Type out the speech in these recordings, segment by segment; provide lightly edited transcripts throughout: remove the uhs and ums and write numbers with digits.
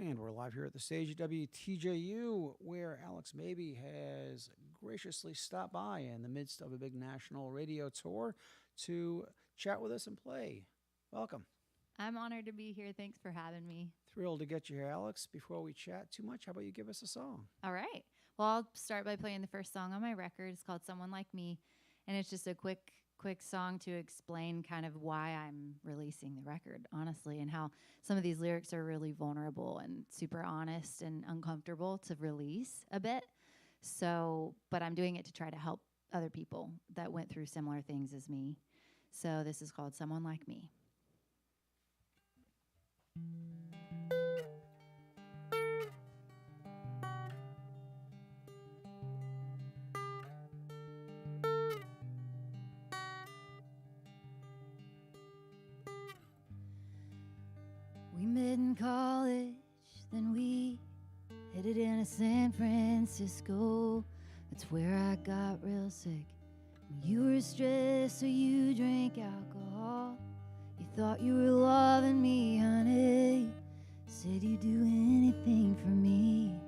And we're live here at the stage at WTJU, where Alex Mabey has graciously stopped by in the midst of a big national radio tour to chat with us and play. Welcome. I'm honored to be here. Thanks for having me. Thrilled to get you here, Alex. Before we chat too much, how about you give us a song? All right. Well, I'll start by playing the first song on my record. It's called Someone Like Me, and it's just a quick song to explain kind of why I'm releasing the record, honestly, and how some of these lyrics are really vulnerable and super honest and uncomfortable to release a bit. So, but I'm doing it to try to help other people that went through similar things as me. So this is called Someone Like Me. We met in college, then we headed into San Francisco. That's where I got real sick. You were stressed, so you drank alcohol. You thought you were loving me, honey. Said you'd do anything for me.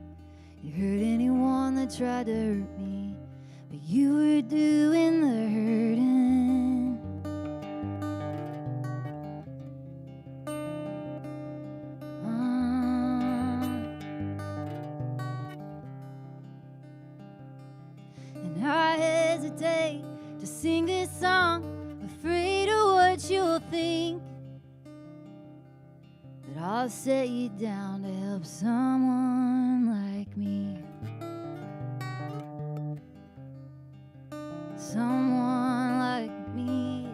You hurt anyone that tried to hurt me, but you were doing the hurting. And I hesitate to sing this song, afraid of what you'll think. But I'll set you down to help someone like me. Someone like me.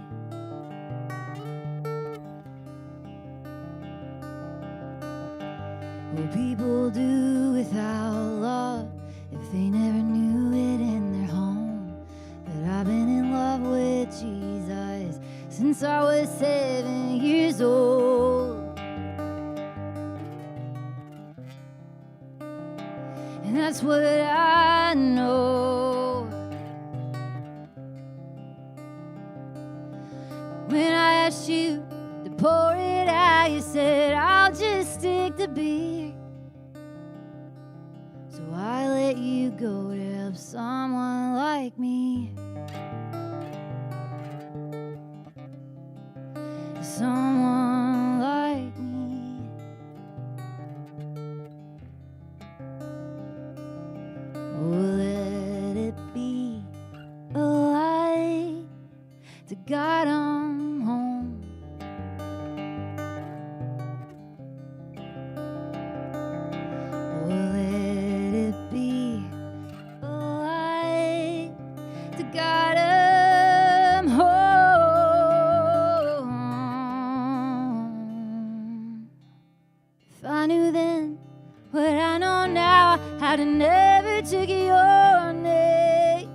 What people do without love if they never knew it in their home. But I've been in love with Jesus since I was 7 years old. And that's what I know. When I asked you to pour it out, you said, I'll just stick to beer. So I let you go to help someone like me. Someone like me. Oh, let it be a light to guide 'em home. Oh, let it be a light to guide 'em home. If I knew then what I know now, I'd have never took your name.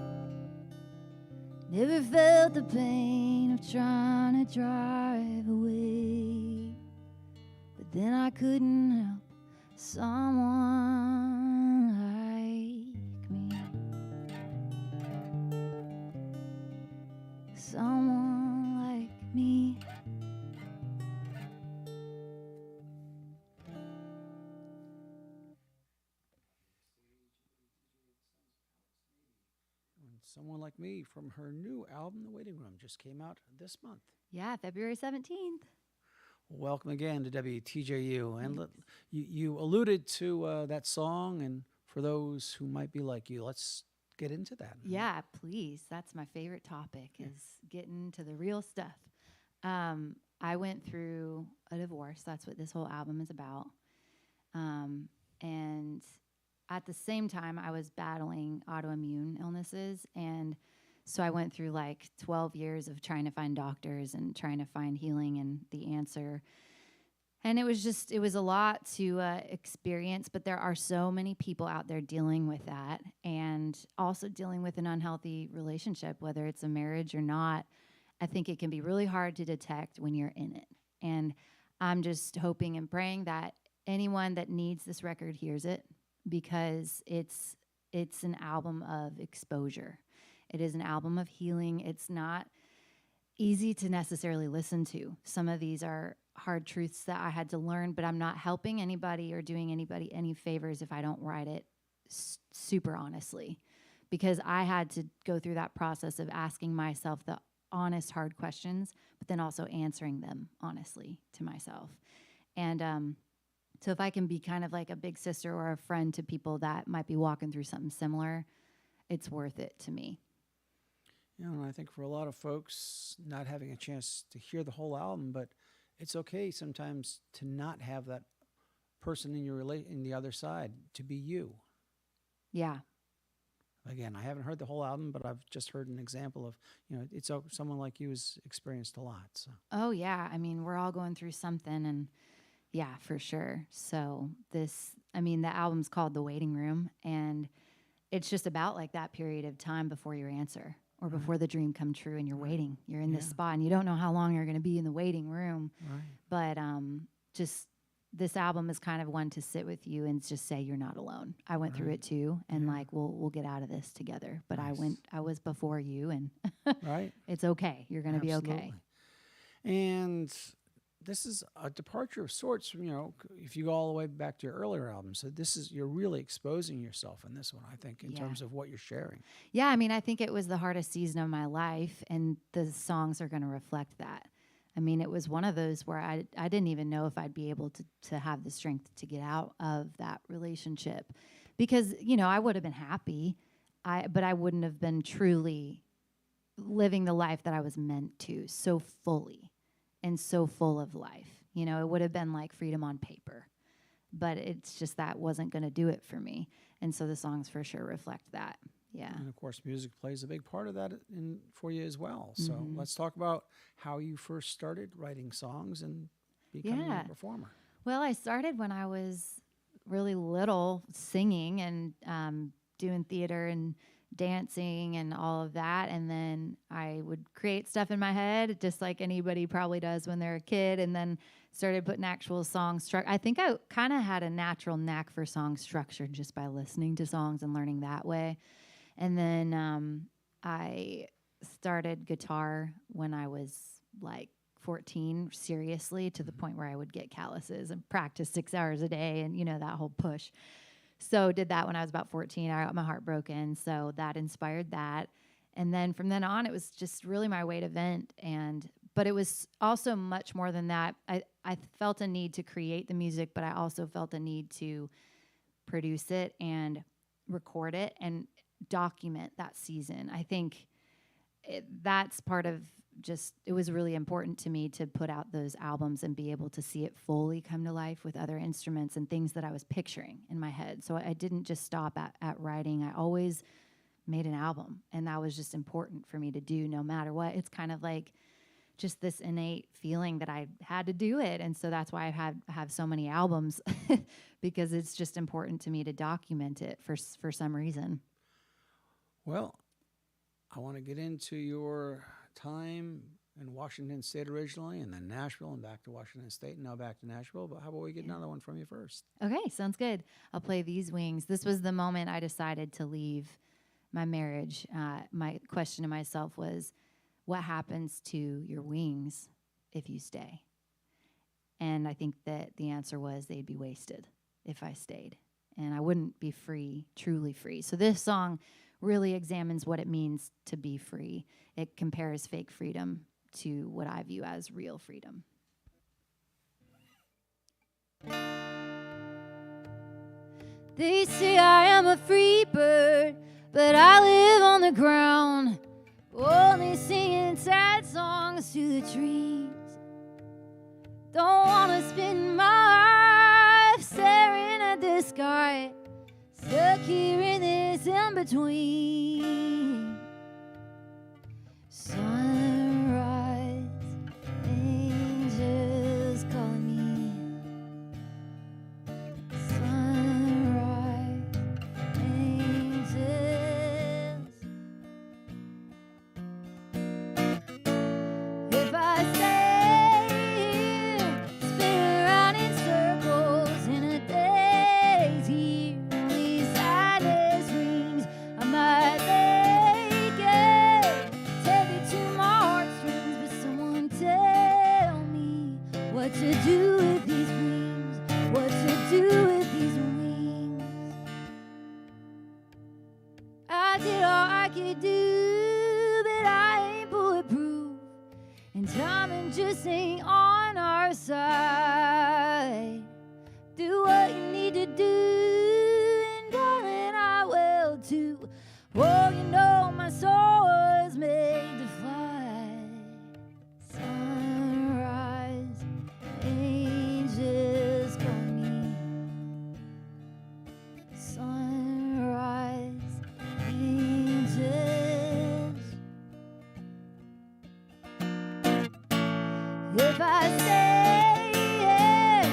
Never felt the pain of trying to drive away. But then I couldn't help someone like me. Someone like me. And Someone Like Me from her new album, The Waiting Room, just came out this month. Yeah, February 17th. Welcome again to WTJU. And you alluded to that song, and for those who might be like you, let's get into that. Yeah, please. That's my favorite topic, is getting to the real stuff. I went through a divorce. That's what this whole album is about. And at the same time, I was battling autoimmune illnesses. And so I went through like 12 years of trying to find doctors and trying to find healing and the answer. And it was a lot to experience, but there are so many people out there dealing with that and also dealing with an unhealthy relationship, whether it's a marriage or not. I think it can be really hard to detect when you're in it. And I'm just hoping and praying that anyone that needs this record hears it, because it's an album of exposure. It is an album of healing. It's not easy to necessarily listen to. Some of these are hard truths that I had to learn, but I'm not helping anybody or doing anybody any favors if I don't write it super honestly, because I had to go through that process of asking myself the honest, hard questions, but then also answering them honestly to myself. And so if I can be kind of like a big sister or a friend to people that might be walking through something similar, it's worth it to me. You know, and I think for a lot of folks, not having a chance to hear the whole album, but it's okay sometimes to not have that person in in the other side, to be you. Yeah. Again, I haven't heard the whole album, but I've just heard an example of, it's someone like you has experienced a lot. So. Oh, yeah. I mean, we're all going through something, and yeah, for sure. So the album's called The Waiting Room, and it's just about like that period of time before your answer or Right. before the dream come true, and you're waiting. You're in this Yeah. spot, and you don't know how long you're going to be in the waiting room. Right. But just this album is kind of one to sit with you and just say you're not alone. I went through Right. it too, and Yeah. like we'll get out of this together. But Nice. I was before you, and Right. it's okay. You're going to be okay. Absolutely. And this is a departure of sorts from, if you go all the way back to your earlier albums. So you're really exposing yourself in this one, I think, in terms of what you're sharing. Yeah, I mean, I think it was the hardest season of my life, and the songs are going to reflect that. I mean, it was one of those where I didn't even know if I'd be able to have the strength to get out of that relationship, because, I would have been happy, but I wouldn't have been truly living the life that I was meant to, so fully and so full of life. It would have been like freedom on paper, but it's just that wasn't going to do it for me. And so the songs for sure reflect that. Yeah. And of course, music plays a big part of that for you as well. So let's talk about how you first started writing songs and becoming a performer. Well, I started when I was really little, singing and doing theater and dancing and all of that. And then I would create stuff in my head, just like anybody probably does when they're a kid, and then started putting actual songs. I think I kind of had a natural knack for song structure just by listening to songs and learning that way. And then I started guitar when I was like 14, seriously, to the point where I would get calluses and practice 6 hours a day and, that whole push. So did that when I was about 14. I got my heart broken, so that inspired that. And then from then on, it was just really my way to vent. But it was also much more than that. I felt a need to create the music, but I also felt a need to produce it and record it and document that season. I think that's part of it was really important to me to put out those albums and be able to see it fully come to life with other instruments and things that I was picturing in my head. So I didn't just stop at writing. I always made an album, and that was just important for me to do no matter what. It's kind of like just this innate feeling that I had to do it. And so that's why I have so many albums because it's just important to me to document it for some reason. Well, I want to get into your time in Washington State originally, and then Nashville, and back to Washington State, and now back to Nashville. But how about we get another one from you first? Okay, sounds good. I'll play These Wings. This was the moment I decided to leave my marriage. My question to myself was, what happens to your wings if you stay? And I think that the answer was they'd be wasted if I stayed, and I wouldn't be free, truly free. So this song really examines what it means to be free. It compares fake freedom to what I view as real freedom. They say I am a free bird, but I live on the ground, only singing sad songs to the trees. Don't wanna spend my life staring at the sky, stuck here in this in-between. Sunrise, angels calling me. Sunrise, angels. If I stay here, spin around in circles in a daze here, only sadness rings. I might lay And darling, I will too. Oh, you know my soul was made to fly. Sunrise, angels call me. Sunrise, angels. If I stay here,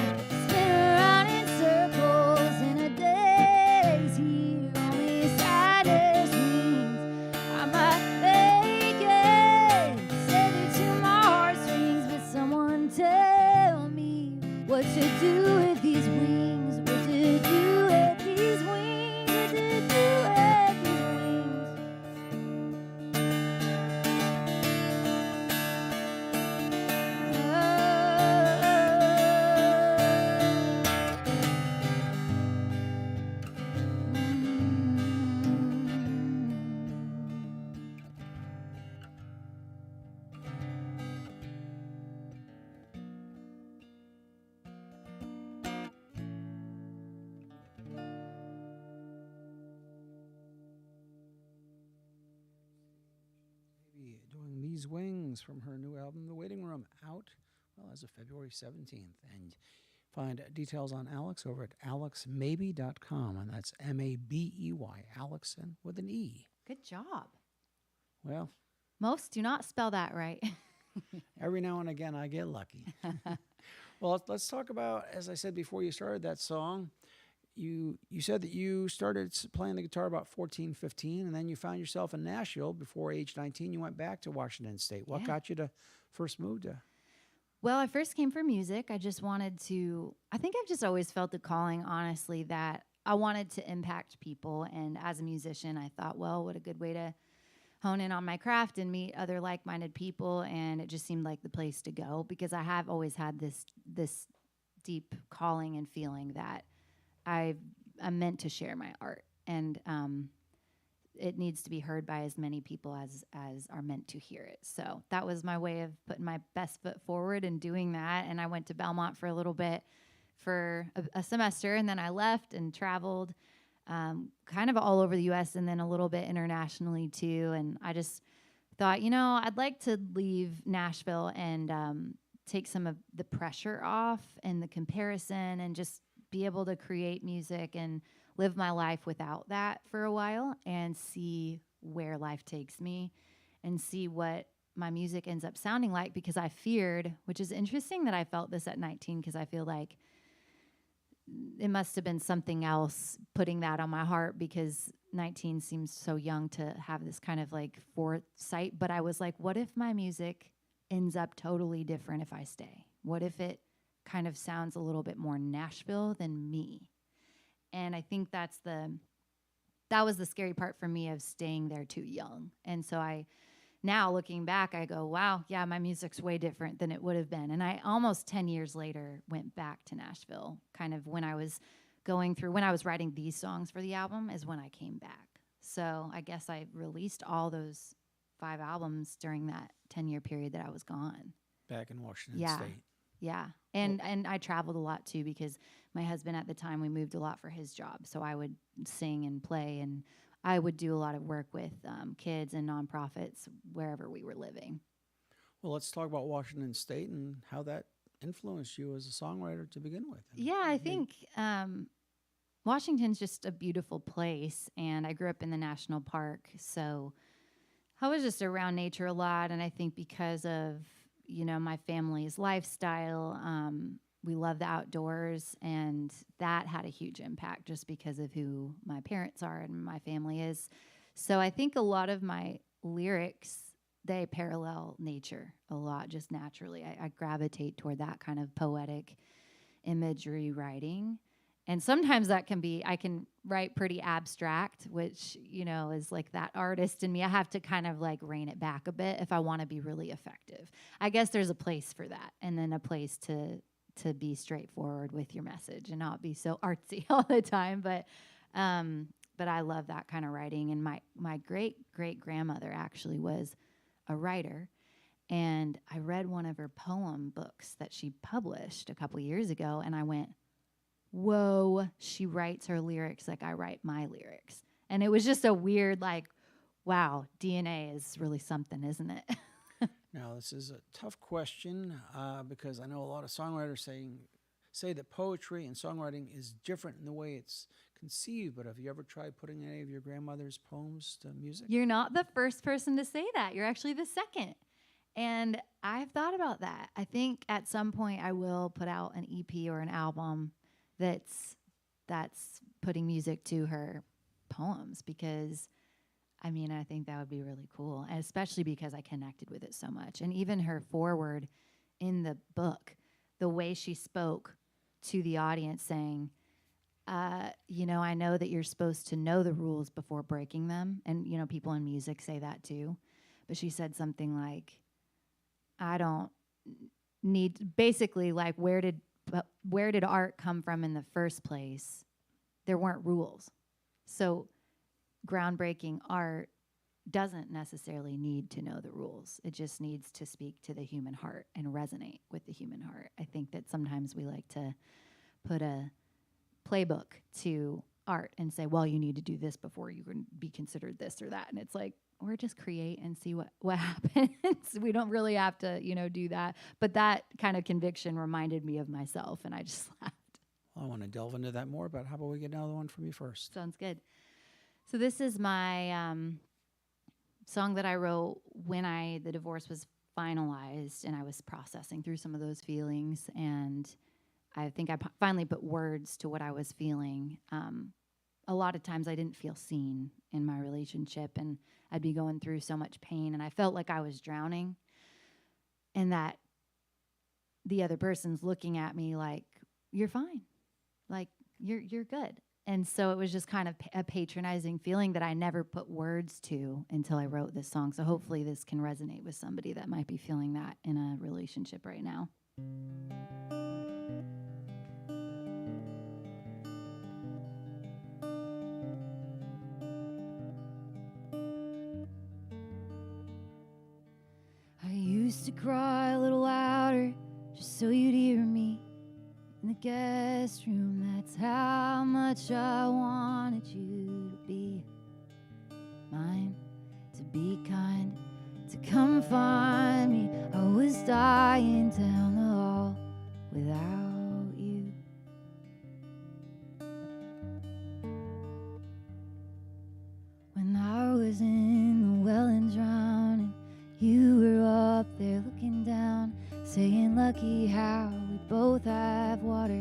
spin around in circles in a daze here, only sadness rings. I might fake it, send it to my heartstrings, but someone tell me what to do with these wings, what to do with these wings, what to do with these wings. Maybe doing These Wings from her new album, The Waiting Room, out, well, as of February 17th. And find details on Alex over at alexmabey.com. And that's Mabey, Alex, and with an E. Good job. Well, Most do not spell that right. every now and again I get lucky. Well, let's talk about, as I said before you started that song, you said that you started playing the guitar about 14, 15, and then you found yourself in Nashville before age 19. You went back to Washington State. What Yeah. got you to first move to? Well, I first came for music. I just wanted to, I think I've just always felt the calling, honestly, that I wanted to impact people. And as a musician, I thought, well, what a good way to hone in on my craft and meet other like-minded people. And it just seemed like the place to go because I have always had this deep calling and feeling that I'm meant to share my art. And it needs to be heard by as many people as are meant to hear it. So that was my way of putting my best foot forward and doing that. And I went to Belmont for a little bit for a semester, and then I left and traveled kind of all over the U.S. and then a little bit internationally too. And I just thought, I'd like to leave Nashville and take some of the pressure off and the comparison and just be able to create music and live my life without that for a while and see where life takes me and see what my music ends up sounding like, because I feared, which is interesting that I felt this at 19, because I feel like it must have been something else putting that on my heart, because 19 seems so young to have this kind of like foresight. But I was like, what if my music ends up totally different if I stay? What if it kind of sounds a little bit more Nashville than me? And I think that was the scary part for me of staying there too young. And so now looking back, I go, wow, yeah, my music's way different than it would have been. And I almost 10 years later went back to Nashville, kind of when I was writing these songs for the album is when I came back. So I guess I released all those 5 albums during that 10-year period that I was gone. Back in Washington State. Yeah. And I traveled a lot too, because my husband at the time, we moved a lot for his job. So I would sing and play, and I would do a lot of work with kids and nonprofits wherever we were living. Well, let's talk about Washington State and how that influenced you as a songwriter to begin with. Yeah, I think Washington's just a beautiful place, and I grew up in the national park, so I was just around nature a lot. And I think because of my family's lifestyle, we love the outdoors, and that had a huge impact just because of who my parents are and my family is. So I think a lot of my lyrics, they parallel nature a lot, just naturally. I gravitate toward that kind of poetic imagery writing. And sometimes that can be, I can write pretty abstract, which, is like that artist in me. I have to kind of like rein it back a bit if I want to be really effective. I guess there's a place for that, and then a place to be straightforward with your message and not be so artsy all the time. But I love that kind of writing. And my great-great-grandmother actually was a writer. And I read one of her poem books that she published a couple years ago, and I went, whoa, she writes her lyrics like I write my lyrics. And it was just a weird, like, wow, DNA is really something, isn't it? Now, this is a tough question because I know a lot of songwriters say that poetry and songwriting is different in the way it's conceived. But have you ever tried putting any of your grandmother's poems to music? You're not the first person to say that. You're actually the second. And I've thought about that. I think at some point I will put out an EP or an album that's putting music to her poems, because I mean, I think that would be really cool, and especially because I connected with it so much. And even her foreword in the book, the way she spoke to the audience saying, I know that you're supposed to know the rules before breaking them. And, people in music say that too. But she said something like, I don't need, basically, like, where did art come from in the first place? There weren't rules. So groundbreaking art doesn't necessarily need to know the rules. It just needs to speak to the human heart and resonate with the human heart. I think that sometimes we like to put a playbook to art and say, well, you need to do this before you can be considered this or that. And it's like, or just create and see what happens. We don't really have to, do that. But that kind of conviction reminded me of myself, and I just laughed. Well, I want to delve into that more, but how about we get another one from you first? Sounds good. So this is my song that I wrote when the divorce was finalized, and I was processing through some of those feelings. And I think I finally put words to what I was feeling. A lot of times I didn't feel seen in my relationship, and I'd be going through so much pain, and I felt like I was drowning, and that the other person's looking at me like, you're fine, like you're good. And so it was just kind of a patronizing feeling that I never put words to until I wrote this song. So hopefully this can resonate with somebody that might be feeling that in a relationship right now. I used to cry a little louder just so you'd hear me. In the guest room, that's how much I wanted you to be mine, to be kind, to come find me. I was dying down the hall without you. When I was in the well and drowning, you were up there looking down, saying, lucky how we both have water.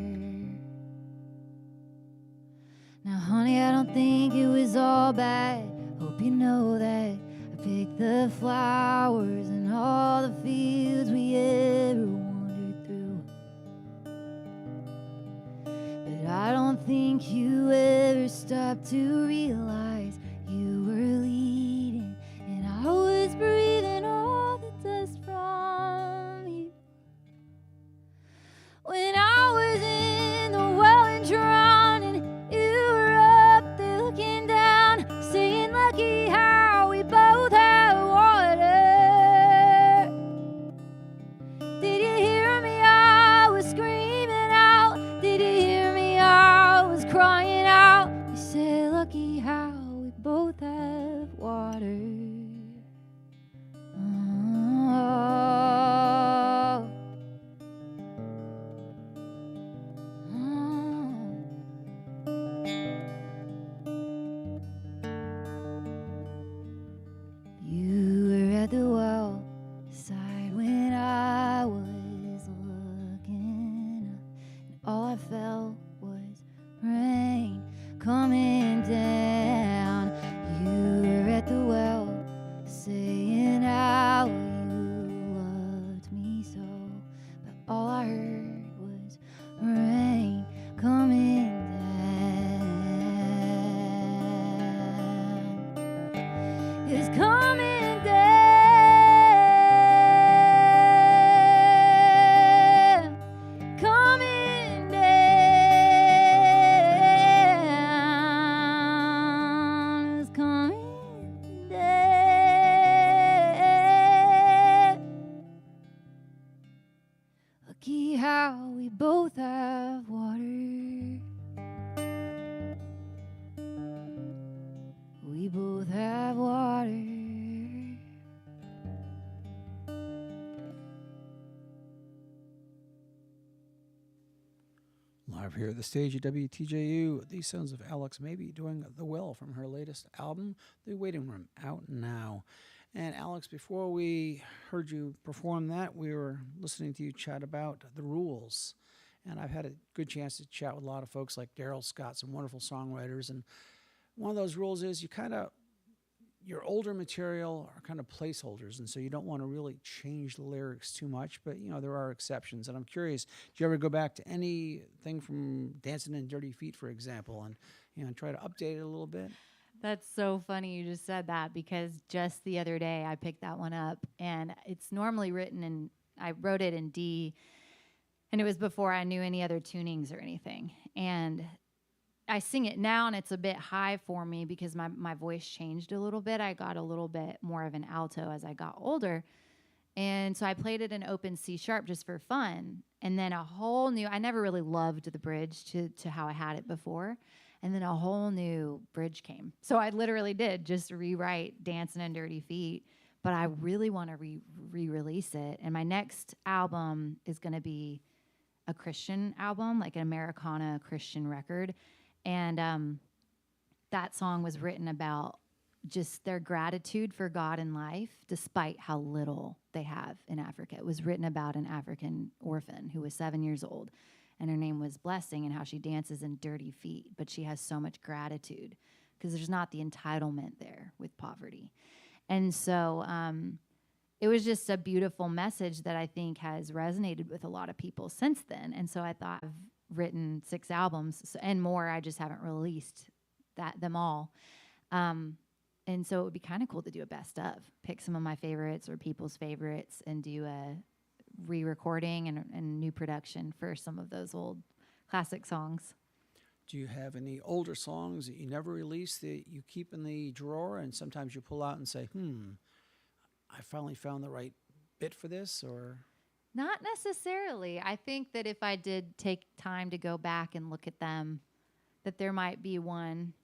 Now, honey, I don't think it was all bad. Hope you know that I picked the flowers and all the fields we ever wandered through. But I don't think you ever stopped to realize you were leading, and I was breathing all the dust from you. When I was in the well and drowning, you were up there looking down, saying, lucky how we both have water. Did you hear me? I was screaming out. Did you hear me? I was crying out. You said, lucky how we both have water. You were at the well side when I was looking up, and all I felt was rain coming down. You were at the well saying how you loved me so, but all I heard was rain coming down. It's coming down, coming down. Live here at the stage at WTJU. The sounds of Alex Mabey doing The Well from her latest album, The Waiting Room, out now. And Alex, before we heard you perform that, we were listening to you chat about the rules. And I've had a good chance to chat with a lot of folks like Daryl Scott, some wonderful songwriters. And one of those rules is your older material are kind of placeholders, and so you don't want to really change the lyrics too much, but there are exceptions. And I'm curious, do you ever go back to anything from Dancing in Dirty Feet, for example, and try to update it a little bit? That's so funny you just said that, because just the other day I picked that one up, and it's normally I wrote it in D, and it was before I knew any other tunings or anything. And I sing it now, and it's a bit high for me because my voice changed a little bit. I got a little bit more of an alto as I got older. And so I played it in open C sharp just for fun. And then I never really loved the bridge to how I had it before. And then a whole new bridge came. So I literally did just rewrite Dancing in Dirty Feet, but I really want to re-release it. And my next album is going to be a Christian album, like an Americana Christian record. And that song was written about just their gratitude for God in life, despite how little they have in Africa. It was written about an African orphan who was 7 years old, and her name was Blessing, and how she dances in dirty feet, but she has so much gratitude because there's not the entitlement there with poverty. And so it was just a beautiful message that I think has resonated with a lot of people since then. And so I thought, I've written 6 albums and more. I just haven't released them all. And so it would be kind of cool to do a best of, pick some of my favorites or people's favorites and do a re-recording and new production for some of those old classic songs. Do you have any older songs that you never released that you keep in the drawer and sometimes you pull out and say, I finally found the right bit for this? Or not necessarily. I think that if I did take time to go back and look at them, that there might be one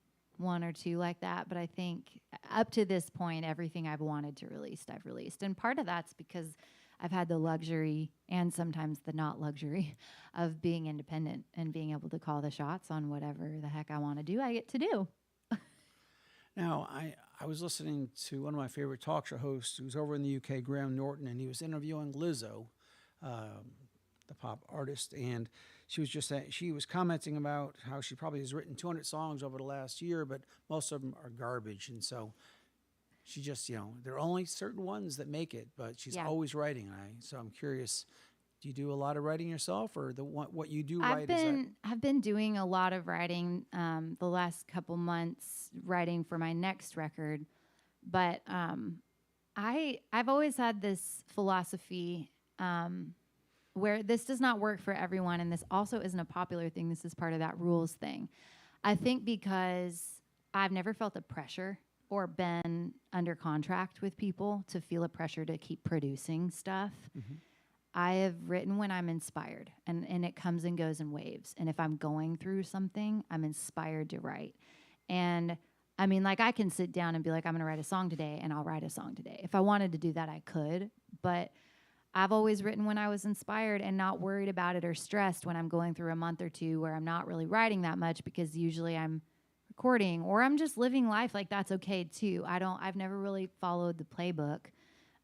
or two like that. But I think up to this point, everything I've wanted to release, I've released. And part of that's because I've had the luxury and sometimes the not luxury of being independent and being able to call the shots on whatever the heck I want to do, I get to do. Now, I was listening to one of my favorite talk show hosts who's over in the UK, Graham Norton, and he was interviewing Lizzo, the pop artist, and she was commenting about how she probably has written 200 songs over the last year, but most of them are garbage, and so she just, there are only certain ones that make it, but she's always writing. So I'm curious, do you do a lot of writing yourself, or what you do write? I've been doing a lot of writing the last couple months, writing for my next record, but I've always had this philosophy where this does not work for everyone, and this also isn't a popular thing. This is part of that rules thing. I think because I've never felt the pressure or been under contract with people to feel a pressure to keep producing stuff. Mm-hmm. I have written when I'm inspired, and it comes and goes in waves. And if I'm going through something, I'm inspired to write. And I mean, like, I can sit down and be like, I'm going to write a song today, and I'll write a song today. If I wanted to do that, I could. But I've always written when I was inspired and not worried about it or stressed when I'm going through a month or two where I'm not really writing that much, because usually I'm recording or I'm just living life. Like, that's okay too. I've never really followed the playbook.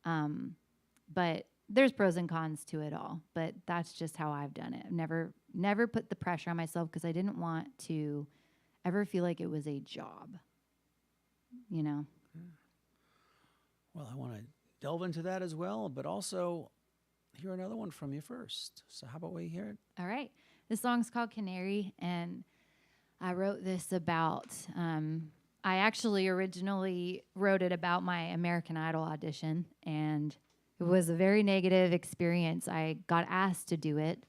But there's pros and cons to it all, but that's just how I've done it. I've never put the pressure on myself because I didn't want to ever feel like it was a job, Well, I want to delve into that as well, but also hear another one from you first. So how about we hear it? All right. This song's called Canary, and I wrote this about, I actually originally wrote it about my American Idol audition, and it was a very negative experience. I got asked to do it,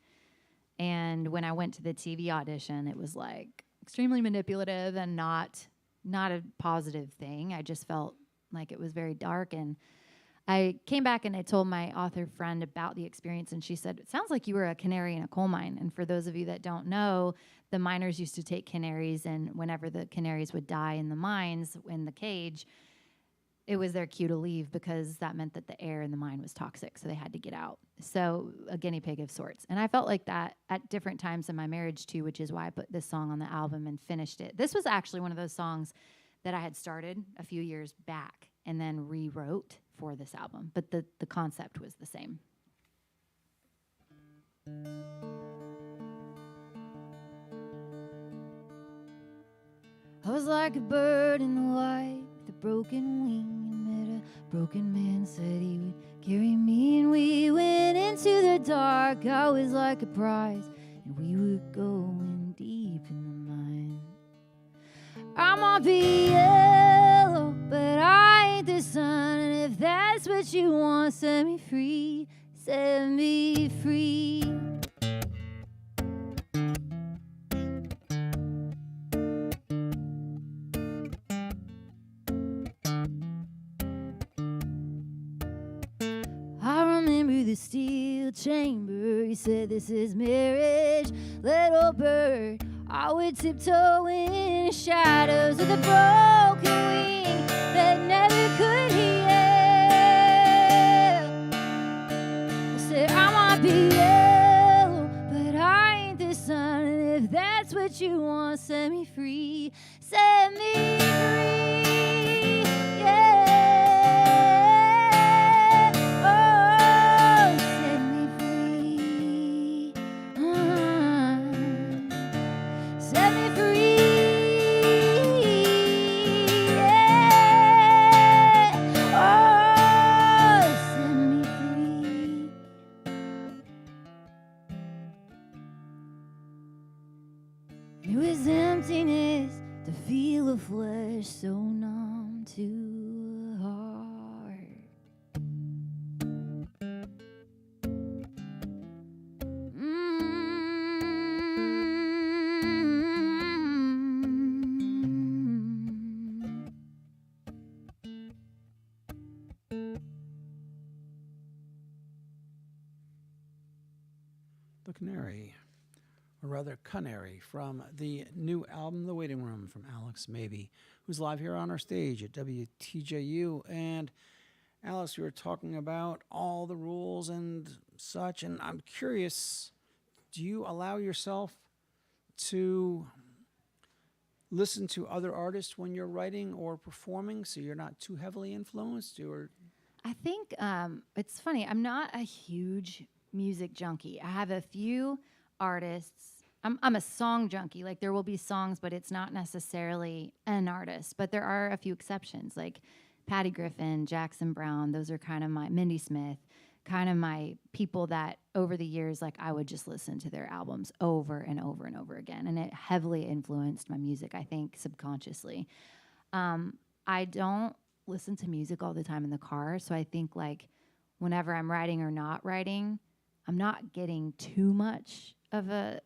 and when I went to the TV audition, it was like extremely manipulative and not a positive thing. I just felt like it was very dark, and I came back and I told my author friend about the experience, and she said, it sounds like you were a canary in a coal mine. And for those of you that don't know, the miners used to take canaries, and whenever the canaries would die in the mines, in the cage, it was their cue to leave because that meant that the air in the mine was toxic, so they had to get out. So a guinea pig of sorts. And I felt like that at different times in my marriage too, which is why I put this song on the album and finished it. This was actually one of those songs that I had started a few years back and then rewrote for this album, but the concept was the same. I was like a bird in the light with a broken wing, and met a broken man, said he would carry me, and we went into the dark. I was like a prize, and we were going deep in the mine. I might be yellow, but I ain't the sun, and if that's what you want, set me free, set me free. I remember the steel chamber. You said this is marriage, little bird. I would tiptoe in the shadows of the broken wing that never could heal. I said I might be yellow, but I ain't the sun, and if that's what you want, set me free, set me free. It was emptiness to feel a flesh so numb to a heart. The Canary, or rather Canary, from the new album The Waiting Room from Alex Mabey, who's live here on our stage at WTJU. And Alex, you were talking about all the rules and such, and I'm curious, do you allow yourself to listen to other artists when you're writing or performing so you're not too heavily influenced? Or I think it's funny. I'm not a huge music junkie. I have a few artists. I'm a song junkie. Like there will be songs, but it's not necessarily an artist. But there are a few exceptions, like Patty Griffin, Jackson Brown. Those are kind of my Mindy Smith, kind of my people that over the years, like I would just listen to their albums over and over and over again, and it heavily influenced my music, I think, subconsciously. I don't listen to music all the time in the car, so I think like whenever I'm writing or not writing, I'm not getting too much of a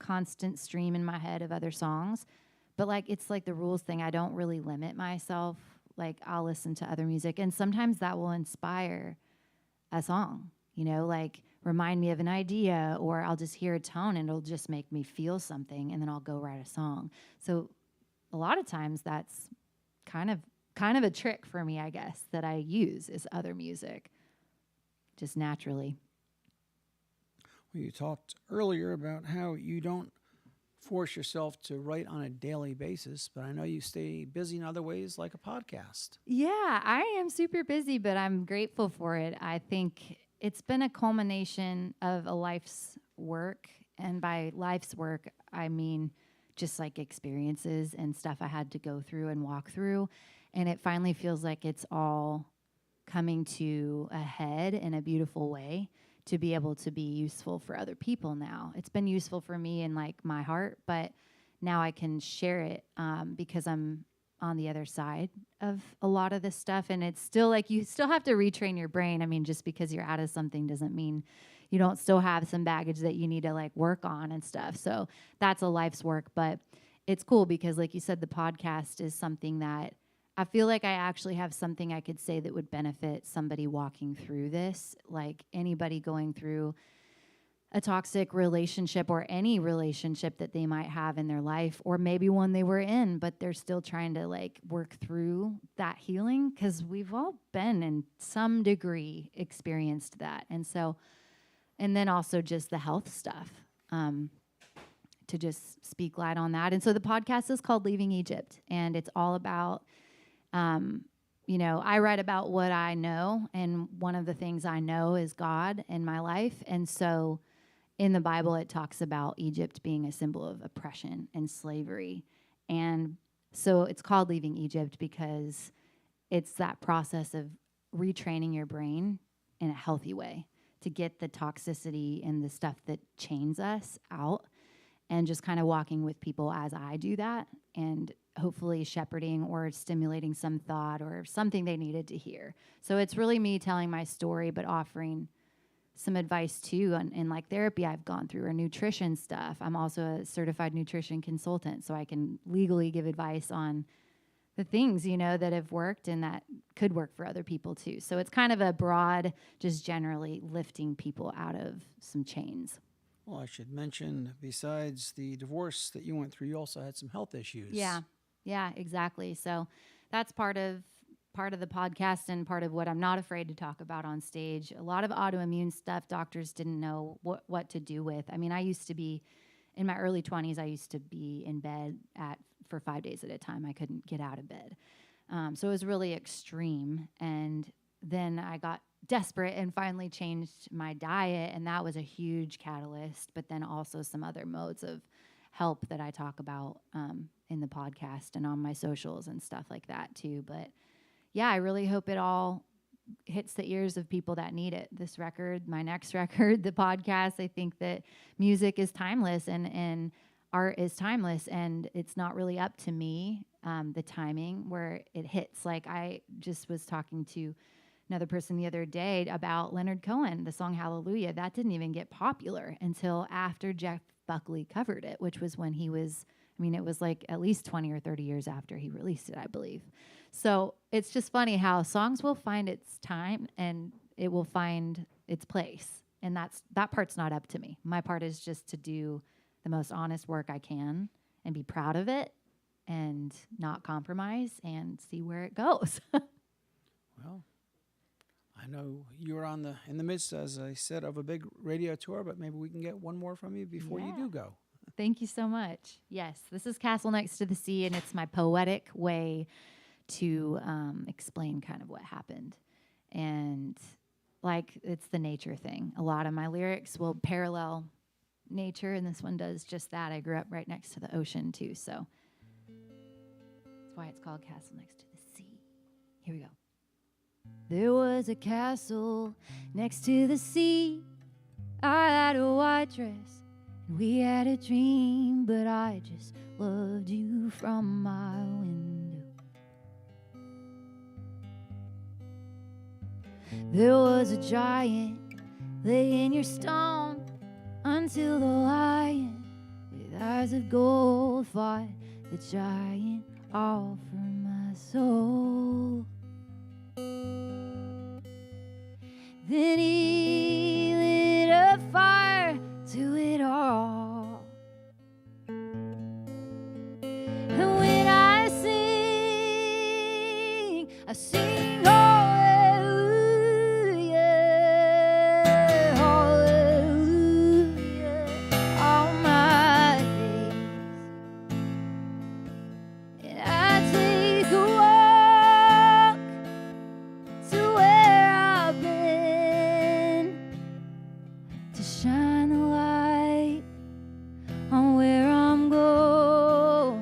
constant stream in my head of other songs. But like it's like the rules thing. I don't really limit myself. Like I'll listen to other music, and sometimes that will inspire a song, you know, like remind me of an idea, or I'll just hear a tone and it'll just make me feel something, and then I'll go write a song. So a lot of times that's kind of a trick for me, I guess, that I use is other music just naturally. well, you talked earlier about how you don't force yourself to write on a daily basis, but I know you stay busy in other ways like a podcast. Yeah, I am super busy, but I'm grateful for it. I think it's been a culmination of a life's work. And by life's work, I mean just like experiences and stuff I had to go through and walk through. And it finally feels like it's all coming to a head in a beautiful way to be able to be useful for other people now. It's been useful for me in like my heart, but now I can share it because I'm on the other side of a lot of this stuff. And it's still like you still have to retrain your brain. I mean, just because you're out of something doesn't mean you don't still have some baggage that you need to like work on and stuff. So that's a life's work, but it's cool because like you said, the podcast is something that I feel like I actually have something I could say that would benefit somebody walking through this, like anybody going through a toxic relationship or any relationship that they might have in their life, or maybe one they were in, but they're still trying to like work through that healing, because we've all been in some degree experienced that. And so, and then also just the health stuff, to just speak light on that. And so the podcast is called Leaving Egypt, and it's all about, I write about what I know, and one of the things I know is God in my life. And so in the Bible, it talks about Egypt being a symbol of oppression and slavery. And so it's called Leaving Egypt because it's that process of retraining your brain in a healthy way to get the toxicity and the stuff that chains us out, and just kind of walking with people as I do that, and hopefully shepherding or stimulating some thought or something they needed to hear. So it's really me telling my story, but offering some advice too, and like therapy I've gone through, or nutrition stuff. I'm also a certified nutrition consultant, so I can legally give advice on the things, that have worked and that could work for other people too. So it's kind of a broad, just generally lifting people out of some chains. Well, I should mention, besides the divorce that you went through, you also had some health issues. Yeah, exactly. So that's part of the podcast, and part of what I'm not afraid to talk about on stage. A lot of autoimmune stuff doctors didn't know what to do with. I mean, I used to be, in my early 20s, I used to be in bed for 5 days at a time. I couldn't get out of bed. So it was really extreme. And then I got desperate and finally changed my diet, and that was a huge catalyst. But then also some other modes of help that I talk about in the podcast and on my socials and stuff like that too. But yeah, I really hope it all hits the ears of people that need it. This record, my next record, the podcast, I think that music is timeless, and art is timeless, and it's not really up to me, the timing where it hits. Like, I just was talking to another person the other day about Leonard Cohen, the song Hallelujah. That didn't even get popular until after Jeff Buckley covered it, which was when he was, it was like at least 20 or 30 years after he released it, I believe. So it's just funny how songs will find its time and it will find its place. And that part's not up to me. My part is just to do the most honest work I can and be proud of it and not compromise and see where it goes. Well, I know you're in the midst, as I said, of a big radio tour, but maybe we can get one more from you before you do go. Thank you so much. Yes, this is Castle Next to the Sea, and it's my poetic way to explain kind of what happened. And like, it's the nature thing. A lot of my lyrics will parallel nature, and this one does just that. I grew up right next to the ocean too, so that's why it's called Castle Next to the Sea. Here we go. There was a castle next to the sea. I had a white dress and we had a dream, but I just loved you from my window. There was a giant lay in your stone until the lion with eyes of gold fought the giant all for my soul. Then he lit a fire to it all. And when I sing hallelujah, hallelujah, all my days. And I take a walk to where I've been, to shine the light on where I'm going.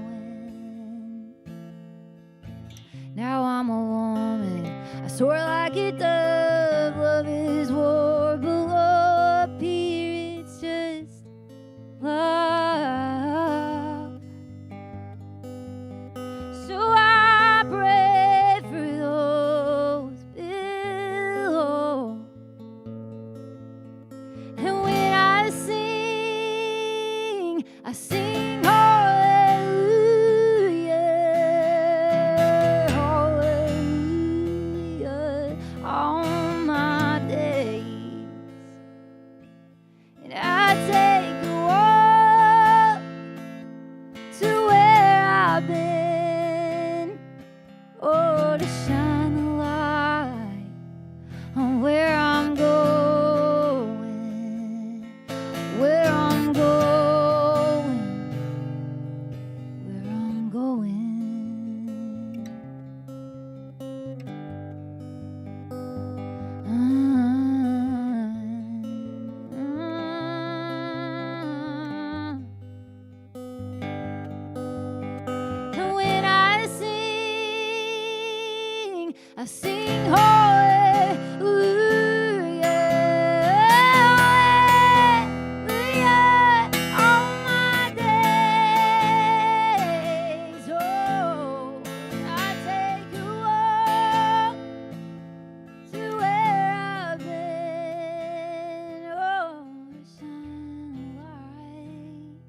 Now I'm a woman, I soar like a dove. Love is war below up here, it's just love. So I pray for those below. And when I sing hallelujah, hallelujah, all I sing hallelujah, hallelujah, all my days. Oh, I take you up to where I've been. Oh, shine a light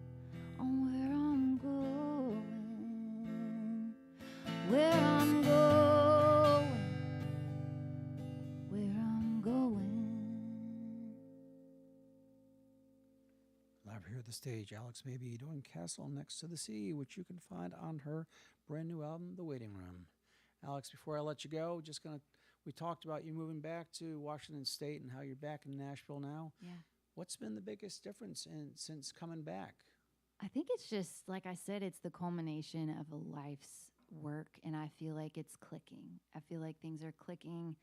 on where I'm going, where I'm going, where I'm going. Live here at the stage, Alex Mabey doing Castle Next to the Sea, which you can find on her brand new album, The Waiting Room. Alex, before I let you go, we talked about you moving back to Washington State and how you're back in Nashville now. Yeah. What's been the biggest difference since coming back? I think it's just, like I said, it's the culmination of a life's work, and I feel like it's clicking. I feel like things are clicking.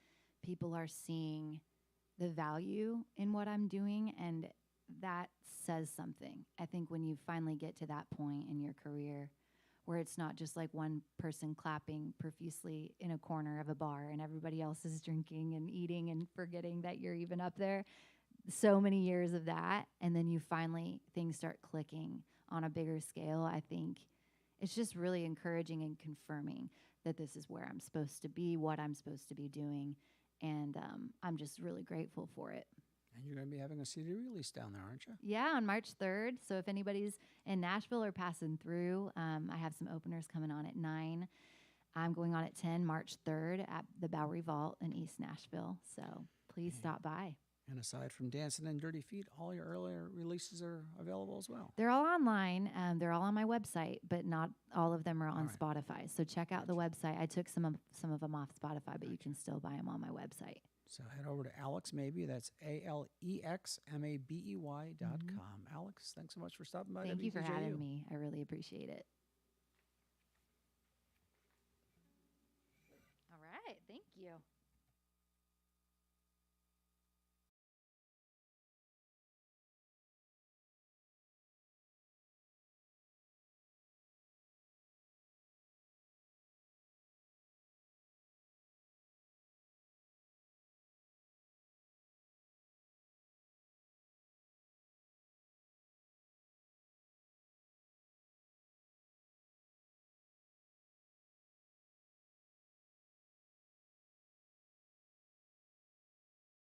People are seeing the value in what I'm doing, and that says something. I think when you finally get to that point in your career where it's not just like one person clapping profusely in a corner of a bar and everybody else is drinking and eating and forgetting that you're even up there, so many years of that, and then you finally, things start clicking on a bigger scale. I think it's just really encouraging and confirming that this is where I'm supposed to be, what I'm supposed to be doing, and I'm just really grateful for it. And you're going to be having a CD release down there, aren't you? Yeah, on March 3rd. So if anybody's in Nashville or passing through, I have some openers coming on at 9. I'm going on at 10, March 3rd at the Bowery Vault in East Nashville. So please stop by. And aside from Dancing and Dirty Feet, all your earlier releases are available as well. They're all online. They're all on my website, but not all of them are on Spotify. So check out the website. I took some of them off Spotify, but you can still buy them on my website. So head over to Alex Mabey. That's ALEXMABEY.com. Alex, thanks so much for stopping by. Thank you for WTJU. having me. I really appreciate it. All right. Thank you.